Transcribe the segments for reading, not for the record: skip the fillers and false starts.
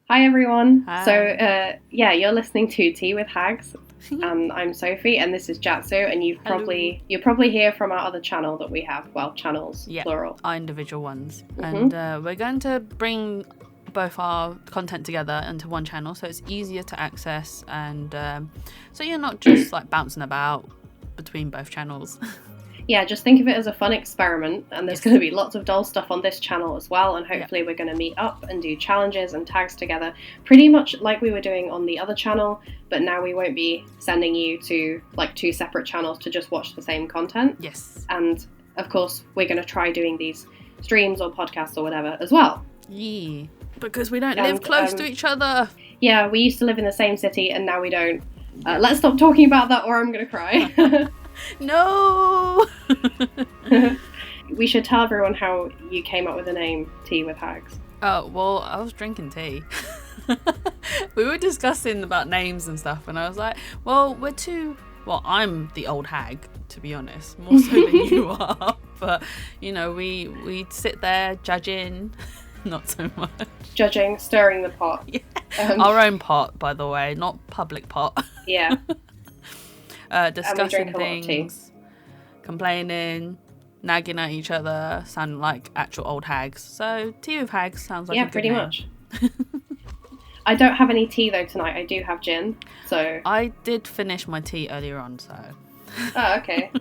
Hi everyone. Hi. So you're listening to Tea with Hags, and I'm Sophie, and this is Jatzu, and you'll probably hear from our other channel that we have. Well, channels, plural. Our individual ones, and we're going to bring both our content together into one channel, so it's easier to access, and so you're not just like bouncing about between both channels. Yeah, just think of it as a fun experiment, and there's going to be lots of doll stuff on this channel as well, and hopefully we're going to meet up and do challenges and tags together, pretty much like we were doing on the other channel, but now we won't be sending you to like two separate channels to just watch the same content. Yes. And of course, we're going to try doing these streams or podcasts or whatever as well. Yeah, because we don't live close to each other. Yeah, we used to live in the same city, and now we don't. Let's stop talking about that, or I'm going to cry. No! We should tell everyone how you came up with the name Tea with Hags. Oh, well, I was drinking tea. We were discussing about names and stuff, and I was like, well, I'm the old hag, to be honest, more so than you are. But, you know, we sit there judging, not so much. Judging, stirring the pot. Yeah. Our own pot, by the way, not public pot. Yeah. Discussing things, complaining, nagging at each other, sounding like actual old hags. So Tea with Hags sounds like a good pretty name. Much. I don't have any tea though tonight. I do have gin. So I did finish my tea earlier on, so. Oh, okay.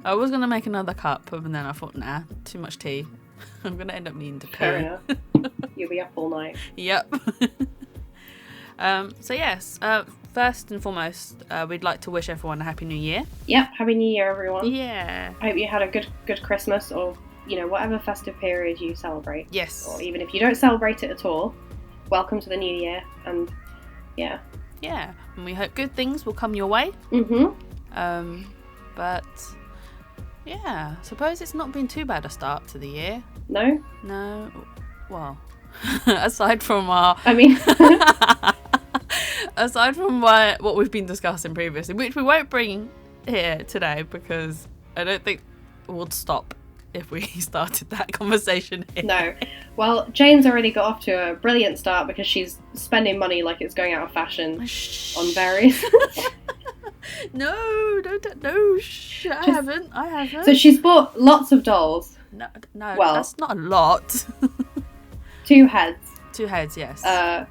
I was gonna make another cup, but then I thought, nah, too much tea. I'm gonna end up needing to pee. Fair enough. You'll be up all night. Yep. So yes, first and foremost, we'd like to wish everyone a happy new year. Yep, happy new year, everyone. Yeah. I hope you had a good Christmas, or whatever festive period you celebrate. Yes. Or even if you don't celebrate it at all, welcome to the new year, and yeah. Yeah, and we hope good things will come your way. But yeah, suppose it's not been too bad a start to the year. No. Well, aside from what we've been discussing previously, which we won't bring here today because I don't think we'll stop if we started that conversation here. No. Well, Jane's already got off to a brilliant start because she's spending money like it's going out of fashion on various... No. I haven't. So she's bought lots of dolls. No, well, that's not a lot. 2 heads. 2 heads, yes. I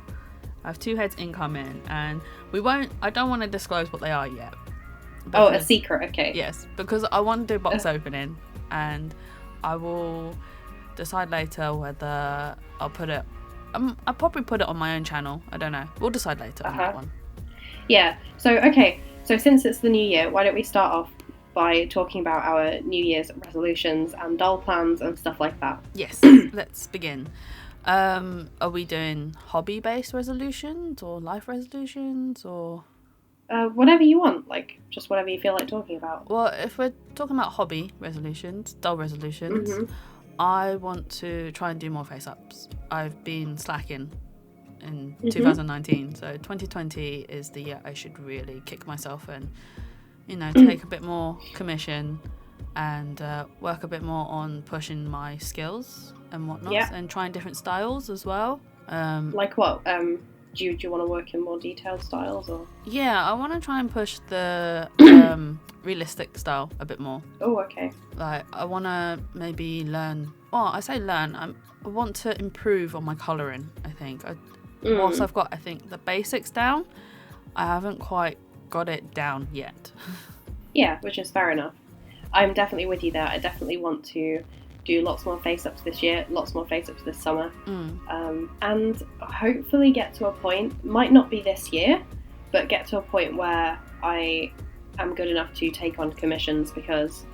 have 2 heads incoming, and I don't want to disclose what they are yet. A secret, okay. Yes, because I want to do box opening, and I will decide later whether I'll put it... I'll probably put it on my own channel. I don't know. We'll decide later on that one. Yeah, so okay. So since it's the new year, why don't we start off by talking about our New Year's resolutions and doll plans and stuff like that? Yes, let's begin. Are we doing hobby-based resolutions or life resolutions or... whatever you want, like just whatever you feel like talking about. Well, if we're talking about hobby resolutions, doll resolutions, I want to try and do more face-ups. I've been slacking in 2019, so 2020 is the year I should really kick myself and take a bit more commission and work a bit more on pushing my skills and whatnot, and trying different styles as well. Like what? Do you want to work in more detailed styles, or? Yeah, I want to try and push the realistic style a bit more. Oh, okay. Like, I want to maybe learn. Well, I say learn. I want to improve on my colouring, I think. Whilst I've got, I think, the basics down, I haven't quite got it down yet. Yeah, which is fair enough. I'm definitely with you there. I definitely want to do lots more face-ups this year, lots more face-ups this summer, and hopefully get to a point, might not be this year, but get to a point where I am good enough to take on commissions, because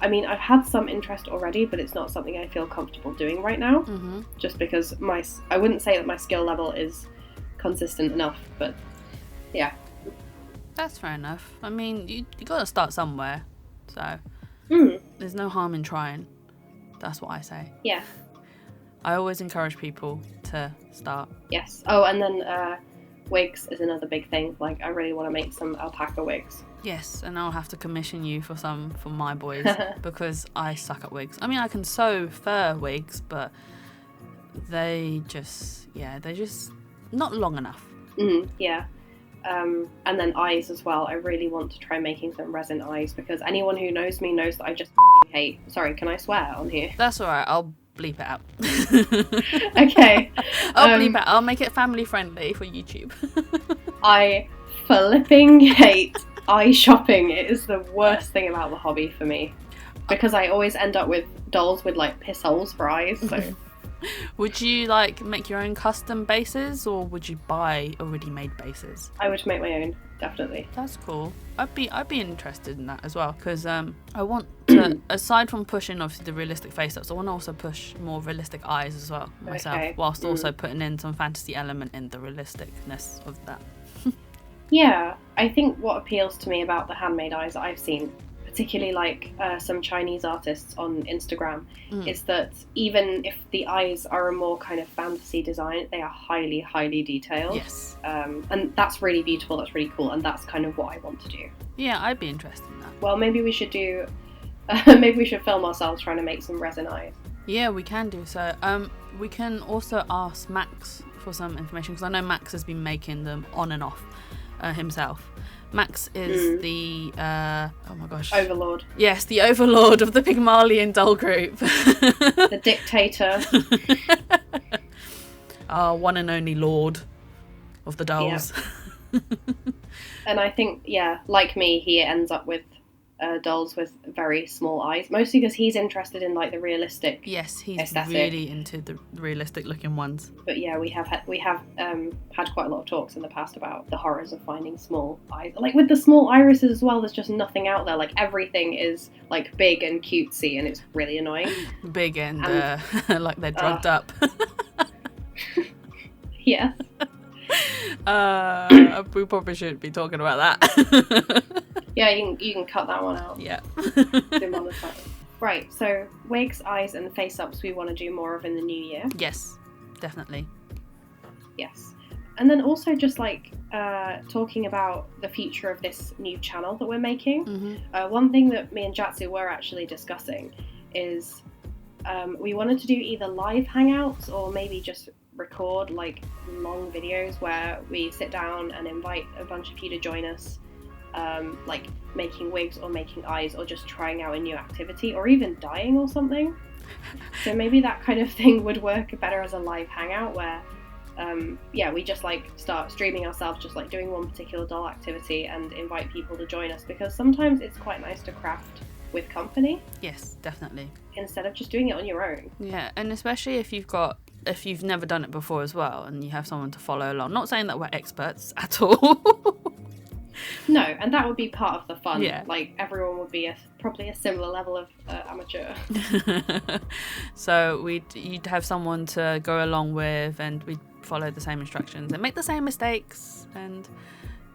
I've had some interest already, but it's not something I feel comfortable doing right now, just because I wouldn't say that my skill level is consistent enough, but yeah. That's fair enough. I mean, you got to start somewhere, so there's no harm in trying. That's what I say. Yeah. I always encourage people to start. Yes. Oh, and then wigs is another big thing. Like, I really want to make some alpaca wigs. Yes, and I'll have to commission you for some for my boys because I suck at wigs. I mean, I can sew fur wigs, but they're just not long enough. Yeah. And then eyes as well. I really want to try making some resin eyes, because anyone who knows me knows that I just hate... Sorry, can I swear on here? That's alright, I'll bleep it out. Okay. I'll bleep it. I'll make it family friendly for YouTube. I flipping hate eye shopping. It is the worst thing about the hobby for me, because I always end up with dolls with like piss holes for eyes. So would you like make your own custom bases, or would you buy already made bases? I would make my own, definitely. That's cool. I'd be interested in that as well, because I want to, aside from pushing obviously the realistic face ups, I want to also push more realistic eyes as well myself, whilst also putting in some fantasy element in the realisticness of that. Yeah, I think what appeals to me about the handmade eyes that I've seen, particularly like some Chinese artists on Instagram, is that even if the eyes are a more kind of fantasy design, they are highly, highly detailed. Yes. And that's really beautiful, that's really cool, and that's kind of what I want to do. Yeah, I'd be interested in that. Well, maybe we should do... maybe we should film ourselves trying to make some resin eyes. Yeah, we can do so. We can also ask Max for some information, because I know Max has been making them on and off himself. Max is the oh my gosh, overlord. Yes, the overlord of the Pygmalion doll group. The dictator. Our one and only lord of the dolls. Yep. And I think, yeah, like me, he ends up with dolls with very small eyes, mostly because he's interested in like the realistic. He's aesthetic. really into the realistic looking ones. But yeah, we have had quite a lot of talks in the past about the horrors of finding small eyes. Like with the small irises as well, there's just nothing out there. Like everything is like big and cutesy, and it's really annoying. Big and like they're drugged up. Yeah. We probably shouldn't be talking about that. Yeah, you can cut that one out. Yeah. Right, so wigs, eyes, and face-ups we want to do more of in the new year. Yes, definitely. Yes. And then also just like talking about the future of this new channel that we're making. One thing that me and Jatzu were actually discussing is we wanted to do either live hangouts or maybe just record like long videos where we sit down and invite a bunch of you to join us, like making wigs or making eyes or just trying out a new activity or even dyeing or something. So maybe that kind of thing would work better as a live hangout where we just like start streaming ourselves just like doing one particular doll activity and invite people to join us, because sometimes it's quite nice to craft with company. Yes, definitely. Instead of just doing it on your own. Yeah, and especially if you've never done it before as well and you have someone to follow along. Not saying that we're experts at all. No, and that would be part of the fun. Yeah. Like everyone would be probably a similar level of amateur. So you'd have someone to go along with, and we'd follow the same instructions and make the same mistakes and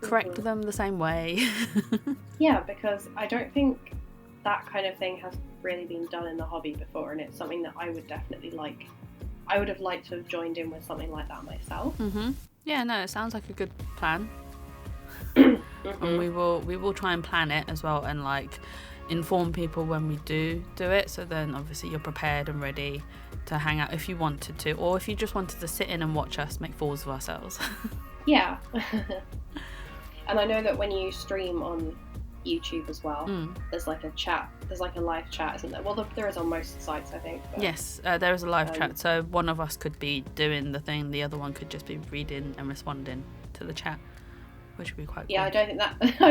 correct them the same way. Yeah, because I don't think that kind of thing has really been done in the hobby before, and it's something that I would definitely like. I would have liked to have joined in with something like that myself. Yeah, no, it sounds like a good plan. And we will try and plan it as well, and like inform people when we do it, so then obviously you're prepared and ready to hang out if you wanted to, or if you just wanted to sit in and watch us make fools of ourselves. Yeah. And I know that when you stream on YouTube as well, there's like a live chat, isn't there? Well, there is on most sites, I think. But, yes, there is a live chat, so one of us could be doing the thing, the other one could just be reading and responding to the chat, which would be quite cool. Yeah, I don't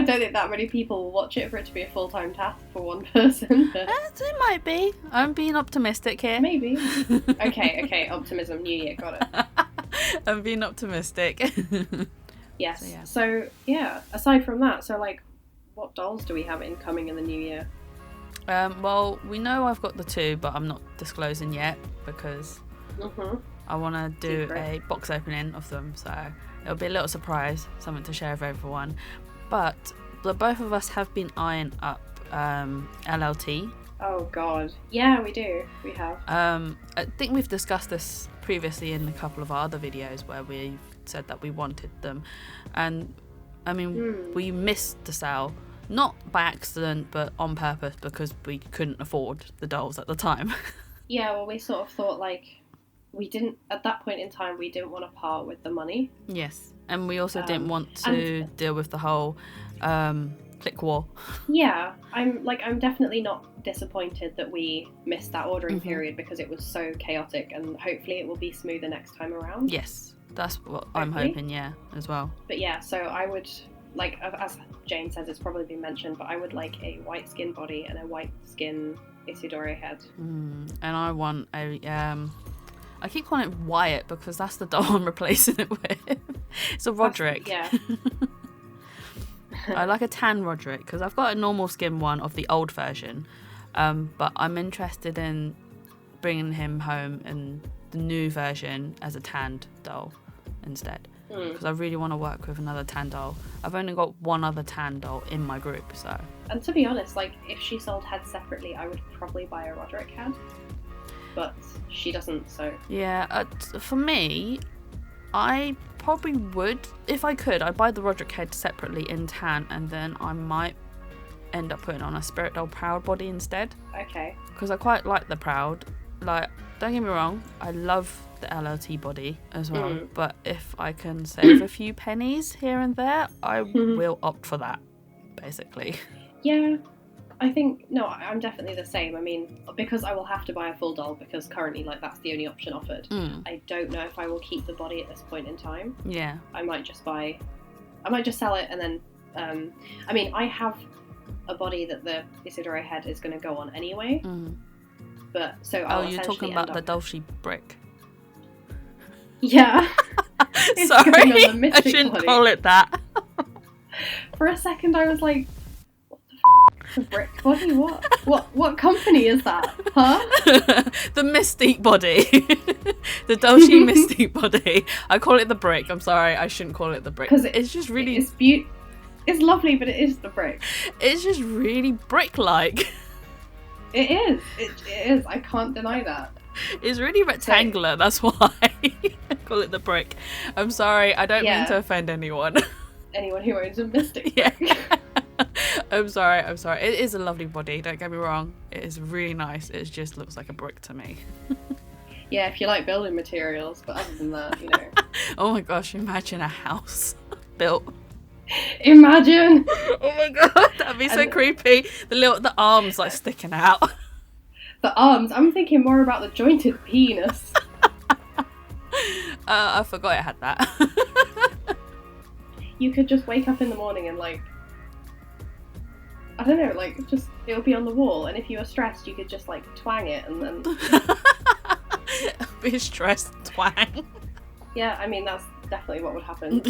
think that many people will watch it for it to be a full-time task for one person. But... it might be. I'm being optimistic here. Maybe. Okay, optimism, new year, got it. I'm being optimistic. Yes. So yeah, aside from that, so like, what dolls do we have incoming in the new year? Well, we know I've got the 2, but I'm not disclosing yet because I want to do a box opening of them, so it'll be a little surprise, something to share with everyone. But the both of us have been eyeing up LLT. Oh god, yeah, we do. We have. I think we've discussed this previously in a couple of our other videos where we said that we wanted them, and I mean we missed the sale, not by accident but on purpose, because we couldn't afford the dolls at the time. Yeah, well, we sort of thought like we didn't, at that point in time, we didn't want to part with the money. Yes, and we also didn't want to deal with the whole click war. Yeah, I'm definitely not disappointed that we missed that ordering period, because it was so chaotic, and hopefully it will be smoother next time around. Yes, that's what I'm hoping, yeah, as well. But yeah, so I would, like, as Jane says, it's probably been mentioned, but I would like a white skin body and a white skin Isidore head. And I want a I keep calling it Wyatt because that's the doll I'm replacing it with. It's a Roderick. Yeah. I like a tan Roderick because I've got a normal skin one of the old version, but I'm interested in bringing him home in the new version as a tanned doll instead, because I really want to work with another tan doll. I've only got one other tan doll in my group, so. And to be honest, like, if she sold heads separately, I would probably buy a Roderick head, but she doesn't, so. Yeah, for me, I probably would, if I could, I'd buy the Roderick head separately in tan, and then I might end up putting on a Spirit Doll Proud body instead. Okay. Because I quite like the Proud. Like, don't get me wrong, I love the LLT body as well, but if I can save a few pennies here and there, I will opt for that, basically. Yeah. I think, no, I'm definitely the same. I mean, because I will have to buy a full doll, because currently, like, that's the only option offered. I don't know if I will keep the body at this point in time. Yeah. I might just sell it, and then, I mean, I have a body that the Isidore head is going to go on anyway. But, so I'll you're talking about the Dolce brick? Yeah. Sorry, I shouldn't body. call it that. For a second, I was like, the brick body? What company is that? Huh? The Mystique body. The Dolce Mystique body. I call it the brick. I'm sorry, I shouldn't call it the brick. Because it's just really... It's lovely, but it is the brick. It's just really brick-like. It is. It is. I can't deny that. It's really rectangular, that's why I call it the brick. I'm sorry, I don't mean to offend anyone. Anyone who owns a Mystique. Yeah. I'm sorry. It is a lovely body, don't get me wrong. It is really nice. It just looks like a brick to me. Yeah, if you like building materials, but other than that, you know. Oh my gosh, imagine a house built. Imagine! Oh my god, that'd be so creepy. The arms like sticking out. The arms? I'm thinking more about the jointed penis. I forgot it had that. You could just wake up in the morning and, like, I don't know, like, just, it'll be on the wall, and if you were stressed, you could just, like, twang it, and then... Be stressed, twang. Yeah, I mean, that's definitely what would happen.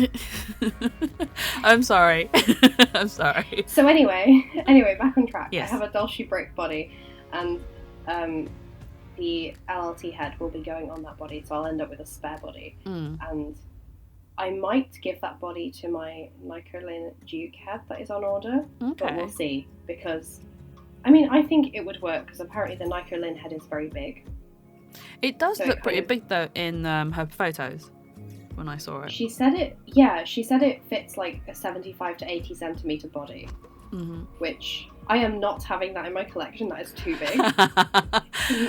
I'm sorry. I'm sorry. So anyway, back on track. Yes. I have a Dolce brick body, and the LLT head will be going on that body, so I'll end up with a spare body. And I might give that body to my Nicolin Duke head that is on order, but we'll see, because, I mean, I think it would work, because apparently the Nicolin head is very big. It does look pretty big, though, in her photos, when I saw it. She said it fits, like, a 75 to 80 centimetre body, which I am not having that in my collection. That is too big.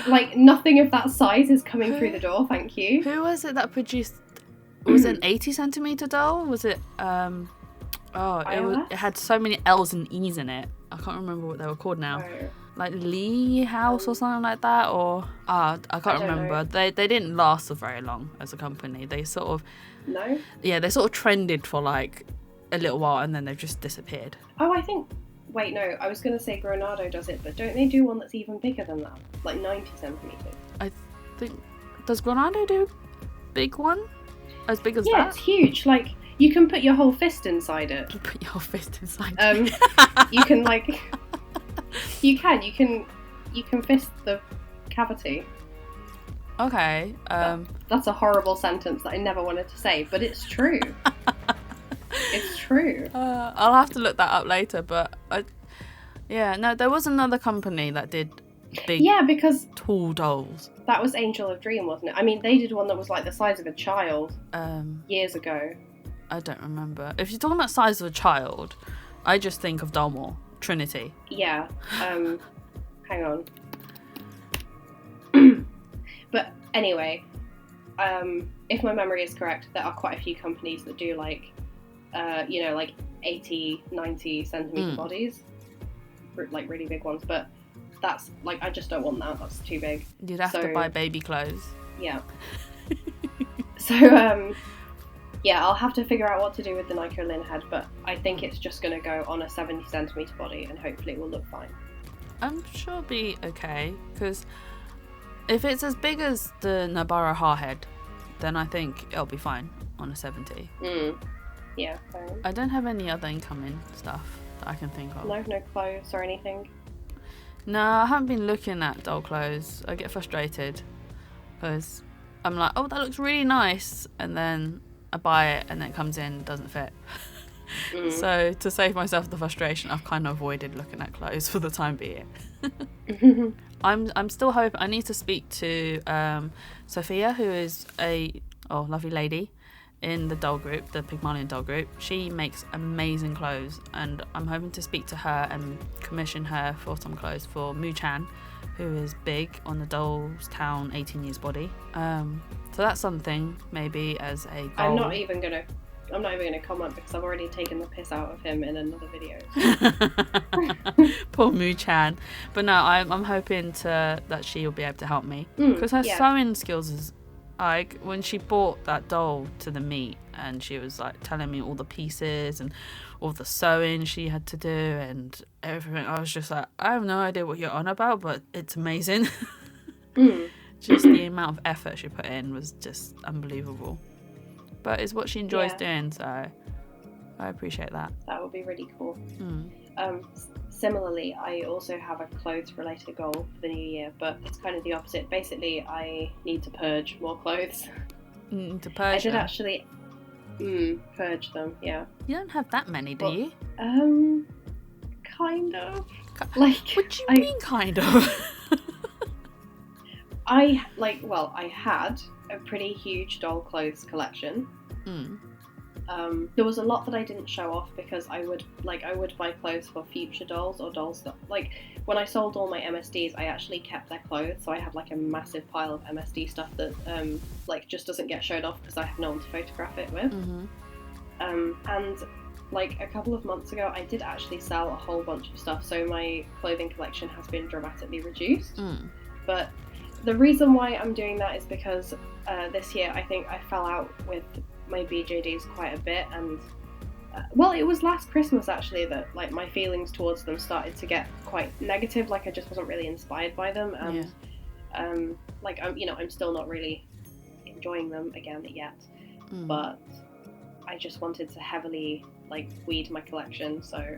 Like, nothing of that size is coming through the door, thank you. Who was it that produced... Was it an 80 centimetre doll? Was it, it had so many L's and E's in it. I can't remember what they were called now. Oh. Like Lee House or something like that, or... I can't remember. They didn't last for very long as a company. They sort of... No? Yeah, they sort of trended for like a little while and then they've just disappeared. Oh, I think... Wait, no, I was going to say Granado does it, but don't they do one that's even bigger than that? Like 90 centimetres? I think... Does Granado do a big one? As big as that? Yeah, it's huge. Like, you can put your whole fist inside it. Put your whole fist inside it. You can, like... You can fist the cavity. Okay. That's a horrible sentence that I never wanted to say, but it's true. It's true. I'll have to look that up later, but... there was another company that did big, because tall dolls. That was Angel of Dream, wasn't it? I mean, they did one that was like the size of a child years ago. I don't remember. If you're talking about size of a child, I just think of Dalmore, Trinity. Yeah. Hang on. But anyway, if my memory is correct, there are quite a few companies that do like 80, 90 centimeter bodies, like really big ones, but that's like, I just don't want that. That's too big. You'd have to buy baby clothes. Yeah. So yeah, I'll have to figure out what to do with the Nicolin head, but I think it's just going to go on a 70 centimeter body, and hopefully it will look fine. I'm sure it'll be okay, because if it's as big as the Nabara Haarhead, then I think it'll be fine on a 70. Yeah, fine. I don't have any other incoming stuff that I can think of. No clothes or anything? No, I haven't been looking at doll clothes. I get frustrated because I'm like, oh, that looks really nice, and then I buy it and then it comes in and doesn't fit. So to save myself the frustration, I've kind of avoided looking at clothes for the time being. I'm still hoping. I need to speak to Sophia, who is a lovely lady in the doll group, the Pygmalion doll group. She makes amazing clothes, and I'm hoping to speak to her and commission her for some clothes for Mu-chan, who is big on the Dolls Town 18 years body. So that's something maybe as a goal. I'm not even gonna comment because I've already taken the piss out of him in another video. Poor Mu-chan. But no, I'm hoping that she will be able to help me, because her sewing skills is like, when she bought that doll to the meet and she was like telling me all the pieces and all the sewing she had to do and everything, I was just like, I have no idea what you're on about, but it's amazing. Just the amount of effort she put in was just unbelievable. But it's what she enjoys doing, so I appreciate that. That would be really cool. Similarly, I also have a clothes-related goal for the new year, but it's kind of the opposite. Basically, I need to purge more clothes. To purge I did them? actually purge them, yeah. You don't have that many, do you? Kind of. Like, what do you mean, kind of? I had a pretty huge doll clothes collection. There was a lot that I didn't show off because I would buy clothes for future dolls or dolls that, like, when I sold all my MSDs, I actually kept their clothes, so I have like a massive pile of MSD stuff that just doesn't get showed off because I have no one to photograph it with. And like a couple of months ago, I did actually sell a whole bunch of stuff, so my clothing collection has been dramatically reduced. But the reason why I'm doing that is because this year I think I fell out with my BJDs quite a bit, and it was last Christmas actually that like my feelings towards them started to get quite negative. Like I just wasn't really inspired by them, and I'm still not really enjoying them again yet. But I just wanted to heavily like weed my collection, so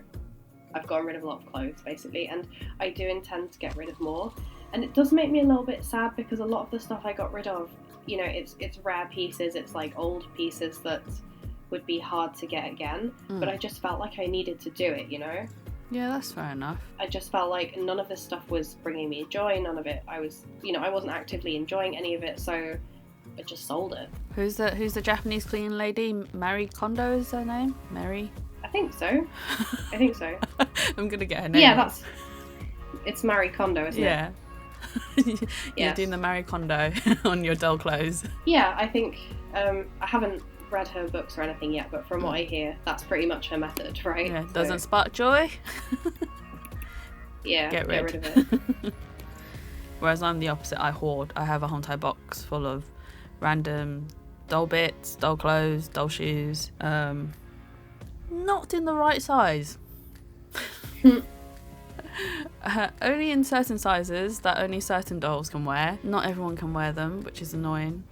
I've gotten rid of a lot of clothes basically, and I do intend to get rid of more. And it does make me a little bit sad because a lot of the stuff I got rid of, it's rare pieces, it's like old pieces that would be hard to get again, but I just felt like I needed to do it, Yeah, that's fair enough. I just felt like none of this stuff was bringing me joy, none of it, I wasn't actively enjoying any of it, so I just sold it. Who's the Japanese cleaning lady? Mary Kondo is her name? Mary? I think so. I'm gonna get her name. Yeah, it's Marie Kondo, isn't it? You're doing the Marie Kondo on your doll clothes. Yeah, I think I haven't read her books or anything yet, but from what I hear, that's pretty much her method, right? Yeah, doesn't spark joy. Yeah, get rid of it. Whereas I'm the opposite. I hoard. I have a whole entire box full of random doll bits, doll clothes, doll shoes. Not in the right size. Only in certain sizes that only certain dolls can wear. Not everyone can wear them, which is annoying.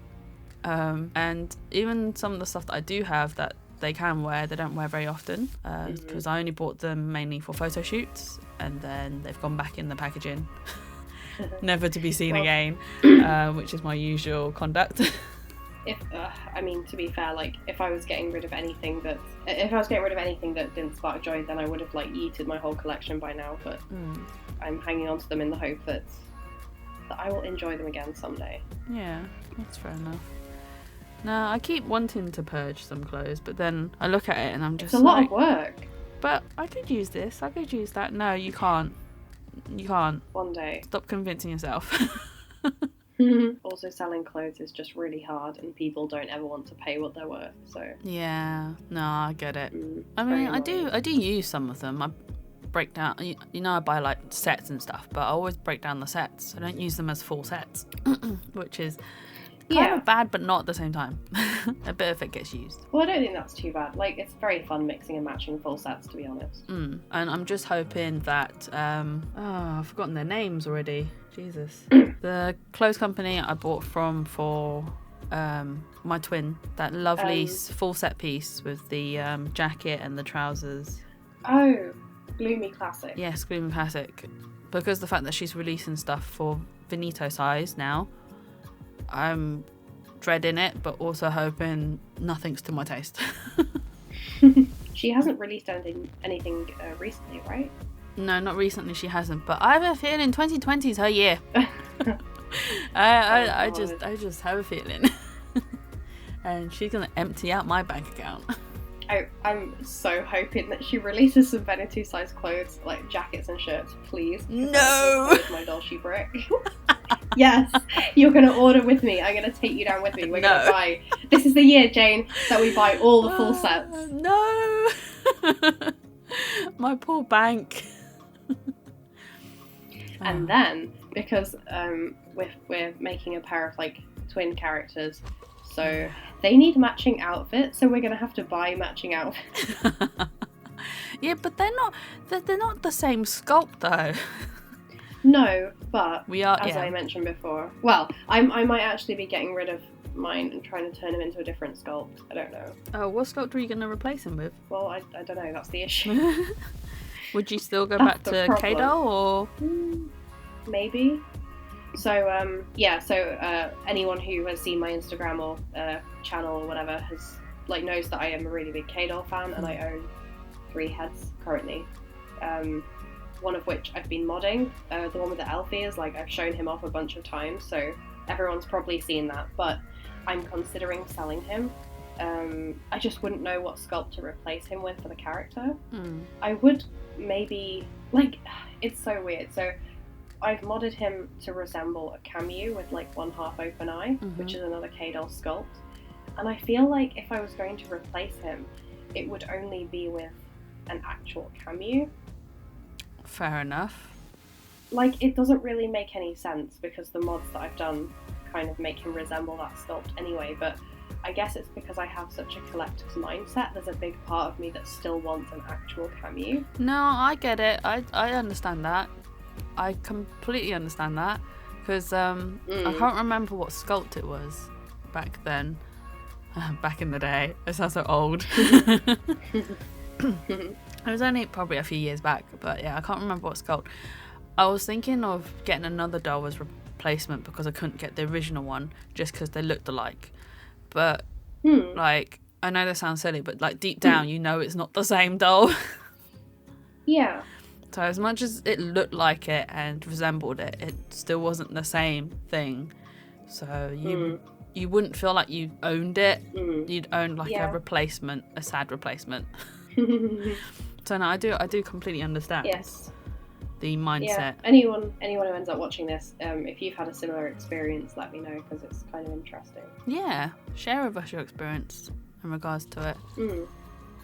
And even some of the stuff that I do have that they can wear, they don't wear very often, because I only bought them mainly for photo shoots, and then they've gone back in the packaging, never to be seen again, which is my usual conduct. To be fair, like if I was getting rid of anything that didn't spark joy, then I would have like yeeted my whole collection by now. But I'm hanging on to them in the hope that I will enjoy them again someday. Yeah, that's fair enough. No, I keep wanting to purge some clothes, but then I look at it and I'm just it's a lot of work. But I could use this, I could use that. No, you can't. You can't. One day. Stop convincing yourself. Also, selling clothes is just really hard, and people don't ever want to pay what they're worth. So yeah, no, I get it. I mean, I do use some of them. I break down, I buy like sets and stuff, but I always break down the sets. I don't use them as full sets, which is kind of bad, but not at the same time. A bit of it gets used. Well, I don't think that's too bad. Like, it's very fun mixing and matching full sets, to be honest. And I'm just hoping that I've forgotten their names already. Jesus. The clothes company I bought from for my twin, that lovely full set piece with the jacket and the trousers. Oh, Gloomy Classic. Yes, Gloomy Classic. Because the fact that she's releasing stuff for Veneto size now, I'm dreading it, but also hoping nothing's to my taste. She hasn't released anything recently, right? No, not recently she hasn't, but I have a feeling 2020 is her year. I just have a feeling. And she's going to empty out my bank account. I'm so hoping that she releases some Veneto size clothes, like jackets and shirts, please. No! My Dolce brick. Yes, you're going to order with me. I'm going to take you down with me. We're going to buy... This is the year, Jane, that we buy all the full sets. No! My poor bank. And then, because we're making a pair of, like, twin characters, so they need matching outfits, so we're going to have to buy matching outfits. Yeah, but they're not the same sculpt, though. No, but as I mentioned before, well, I might actually be getting rid of mine and trying to turn him into a different sculpt. I don't know. Oh, what sculpt are you going to replace him with? Well, I don't know. That's the issue. Would you still go back to K-Doll, or maybe? So anyone who has seen my Instagram or channel or whatever knows that I am a really big K-Doll fan, and I own 3 heads currently. One of which I've been modding. The one with the elf ears, like, I've shown him off a bunch of times, so everyone's probably seen that. But I'm considering selling him. I just wouldn't know what sculpt to replace him with for the character. I would maybe, like, it's so weird. So I've modded him to resemble a Camu with, like, one half open eye, which is another K-Doll sculpt. And I feel like if I was going to replace him, it would only be with an actual Camu. Fair enough. Like, it doesn't really make any sense because the mods that I've done kind of make him resemble that sculpt anyway, but I guess it's because I have such a collector's mindset. There's a big part of me that still wants an actual Camu. No, I get it. I understand that. I completely understand that. Because I can't remember what sculpt it was back then. Back in the day. It sounds so old. It was only probably a few years back, but yeah, I can't remember what sculpt. I was thinking of getting another doll as replacement because I couldn't get the original one just because they looked alike. But like, I know that sounds silly, but like deep down, you know it's not the same doll. Yeah. So as much as it looked like it and resembled it, it still wasn't the same thing. So you wouldn't feel like you owned it. You'd own like a replacement, a sad replacement. So no, I do completely understand. Yes. The mindset. Yeah. Anyone who ends up watching this, if you've had a similar experience, let me know because it's kind of interesting. Yeah, share with us your experience in regards to it.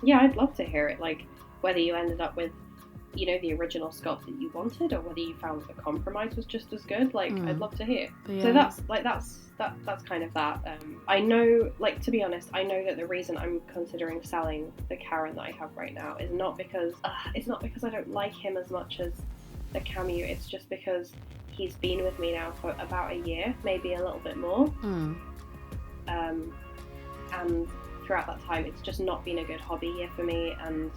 Yeah, I'd love to hear it. Like whether you ended up with, you know, the original sculpt that you wanted, or whether you found that the compromise was just as good. Like I'd love to hear. Yeah. So that's kind of that. I know, like, to be honest, I know that the reason I'm considering selling the Karen that I have right now is not because I don't like him as much as the Camu. It's just because he's been with me now for about a year, maybe a little bit more. And throughout that time, it's just not been a good hobby year for me. And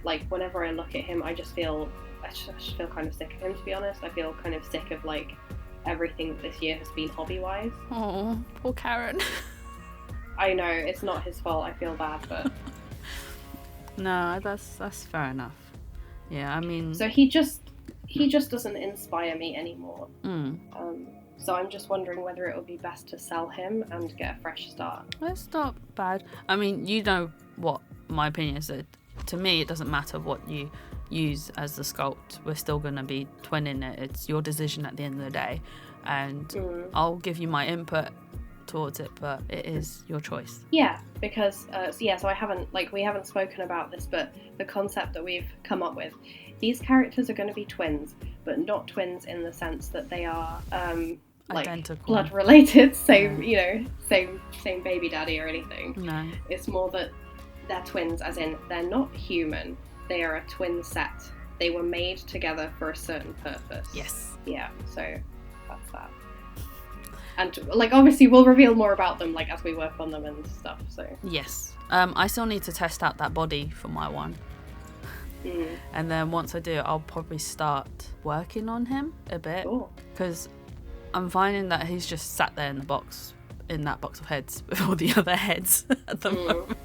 like whenever I look at him, I just feel kind of sick of him. To be honest, I feel kind of sick of like everything this year has been hobby-wise. Oh, poor Karen. I know, it's not his fault. I feel bad, but no, that's fair enough. Yeah, I mean, so he just doesn't inspire me anymore. So I'm just wondering whether it would be best to sell him and get a fresh start. That's not bad. I mean, you know what my opinion is. That to me, it doesn't matter what you use as the sculpt. We're still going to be twinning it. It's your decision at the end of the day. and I'll give you my input towards it, but it is your choice. Yeah, because so I haven't we haven't spoken about this, but the concept that we've come up with, these characters are going to be twins, but not twins in the sense that they are identical, blood related, same baby daddy or anything. No, it's more that they're twins, as in they're not human. They are a twin set. They were made together for a certain purpose. Yes. Yeah. So that's that. And obviously we'll reveal more about them as we work on them and stuff. So yes. I still need to test out that body for my one. And then once I do, I'll probably start working on him a bit, because I'm finding that he's just sat there in that box of heads with all the other heads at the moment.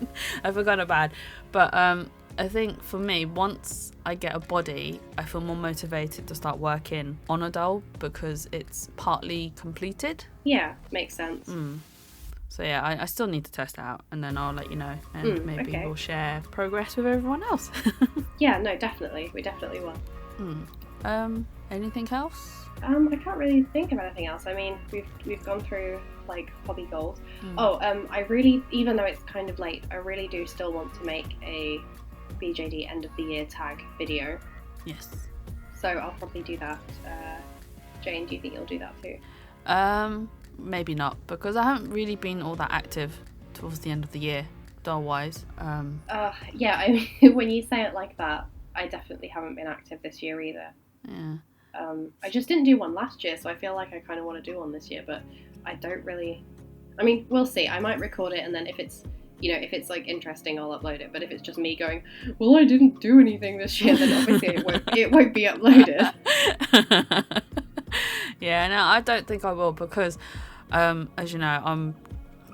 I feel kind of bad, but I think for me, once I get a body, I feel more motivated to start working on a doll because it's partly completed. Yeah, makes sense. So yeah, I still need to test it out, and then I'll let you know, and maybe we'll share progress with everyone else. Yeah, no, definitely. We definitely will. Anything else? I can't really think of anything else. I mean, we've gone through hobby goals. I really, even though it's kind of late, I really do still want to make a BJD end of the year tag video. Yes. So I'll probably do that. Jane, do you think you'll do that too? Maybe not, because I haven't really been all that active towards the end of the year, doll-wise. Yeah, I mean, when you say it like that, I definitely haven't been active this year either. Yeah. I just didn't do one last year, so I feel like I kind of want to do one this year, but I don't really... I mean, we'll see. I might record it, and then if it's interesting, I'll upload it. But if it's just me going, well, I didn't do anything this year, then obviously it won't be uploaded. Yeah, no, I don't think I will, because as you know, I'm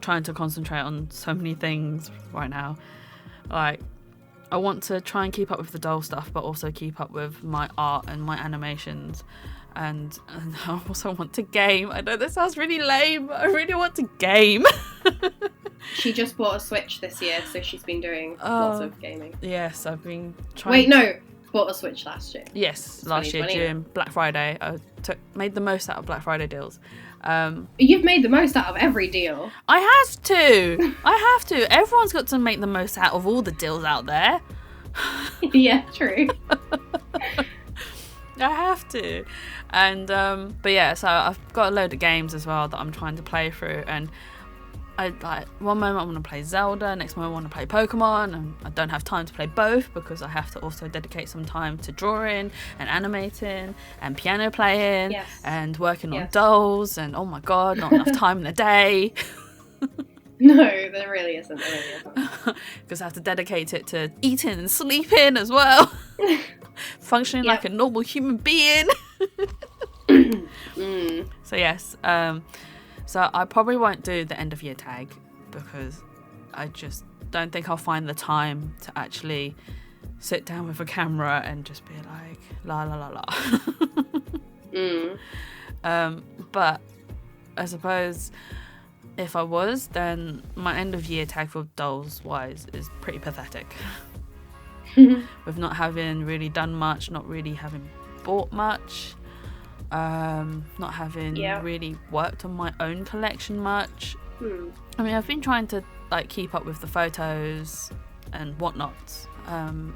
trying to concentrate on so many things right now. I want to try and keep up with the doll stuff, but also keep up with my art and my animations, and I also want to game. I know this sounds really lame, but I really want to game. She just bought a Switch this year, so she's been doing lots of gaming. Yes, I've been trying. Wait, no, bought a Switch last year. Yes, last year during Black Friday. I made the most out of Black Friday deals. You've made the most out of every deal. I have to. Everyone's got to make the most out of all the deals out there. Yeah, true. I have to. And but yeah, so I've got a load of games as well that I'm trying to play through, and one moment I want to play Zelda, next moment I want to play Pokemon, and I don't have time to play both because I have to also dedicate some time to drawing and animating and piano playing and working on dolls, and oh my god, not enough time in the day. No, there really isn't. Because I have to dedicate it to eating and sleeping as well. Functioning like a normal human being. So yes, so I probably won't do the end of year tag because I just don't think I'll find the time to actually sit down with a camera and just be like la la la la. But I suppose if I was, then my end of year tag for dolls wise is pretty pathetic. With not having really done much, not really having bought much, not having really worked on my own collection much. I mean, I've been trying to keep up with the photos and whatnot, and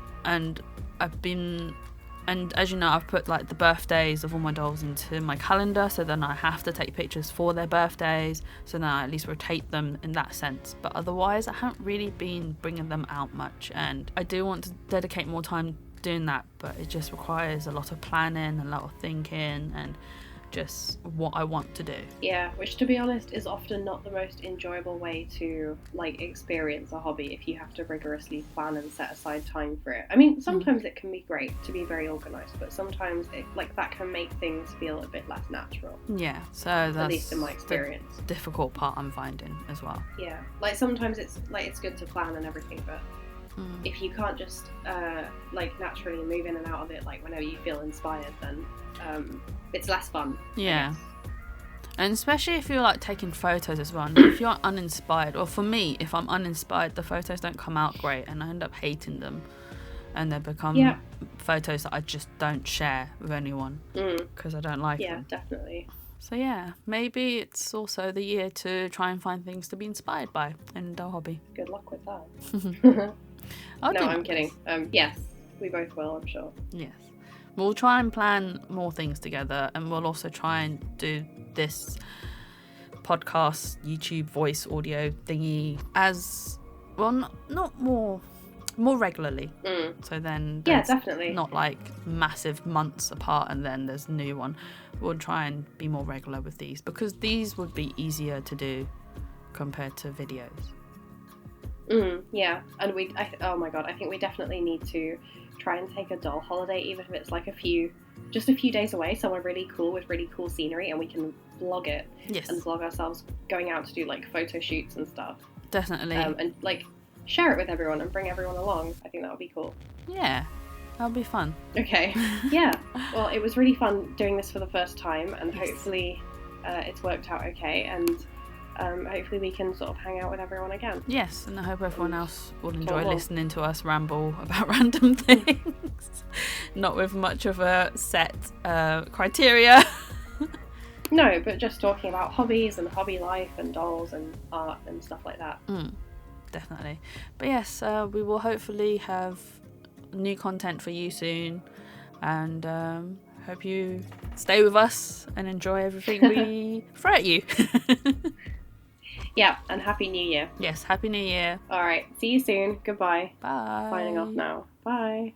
as you know, I've put the birthdays of all my dolls into my calendar, so then I have to take pictures for their birthdays, so then I at least rotate them in that sense. But otherwise, I haven't really been bringing them out much, and I do want to dedicate more time doing that, but it just requires a lot of planning, a lot of thinking, and just what I want to do. Yeah, which to be honest is often not the most enjoyable way to experience a hobby if you have to rigorously plan and set aside time for it. I mean, sometimes it can be great to be very organised, but sometimes it that can make things feel a bit less natural. Yeah, so that's at least in my experience. The difficult part I'm finding as well. Yeah, sometimes it's good to plan and everything, but if you can't just naturally move in and out of it whenever you feel inspired, then it's less fun. Yeah, and especially if you're taking photos as well, and if you're uninspired, or for me, if I'm uninspired, the photos don't come out great and I end up hating them, and they become photos that I just don't share with anyone because I don't like them. Yeah, definitely. So yeah, maybe it's also the year to try and find things to be inspired by in our hobby. Good luck with that. No, I'm kidding. Yes, we both will, I'm sure. Yes. We'll try and plan more things together, and we'll also try and do this podcast, YouTube voice audio thingy as well, not more regularly. So then definitely. Not like massive months apart and then there's a new one. We'll try and be more regular with these because these would be easier to do compared to videos. Yeah, and oh my god, I think we definitely need to try and take a doll holiday, even if it's like just a few days away, somewhere really cool with really cool scenery, and we can vlog it. Yes. And vlog ourselves going out to do like photo shoots and stuff. Definitely. And like share it with everyone and bring everyone along. I think that would be cool. Yeah, that'll be fun. Okay. Yeah. Well, it was really fun doing this for the first time, and hopefully it's worked out okay, and hopefully we can sort of hang out with everyone again. Yes, and I hope everyone else will enjoy listening to us ramble about random things. Not with much of a set criteria. No, but just talking about hobbies and hobby life and dolls and art and stuff like that. Definitely. But yes, we will hopefully have new content for you soon, and hope you stay with us and enjoy everything we throw at you. Yeah, and Happy New Year. Yes, Happy New Year. All right, see you soon. Goodbye. Bye. Signing off now. Bye.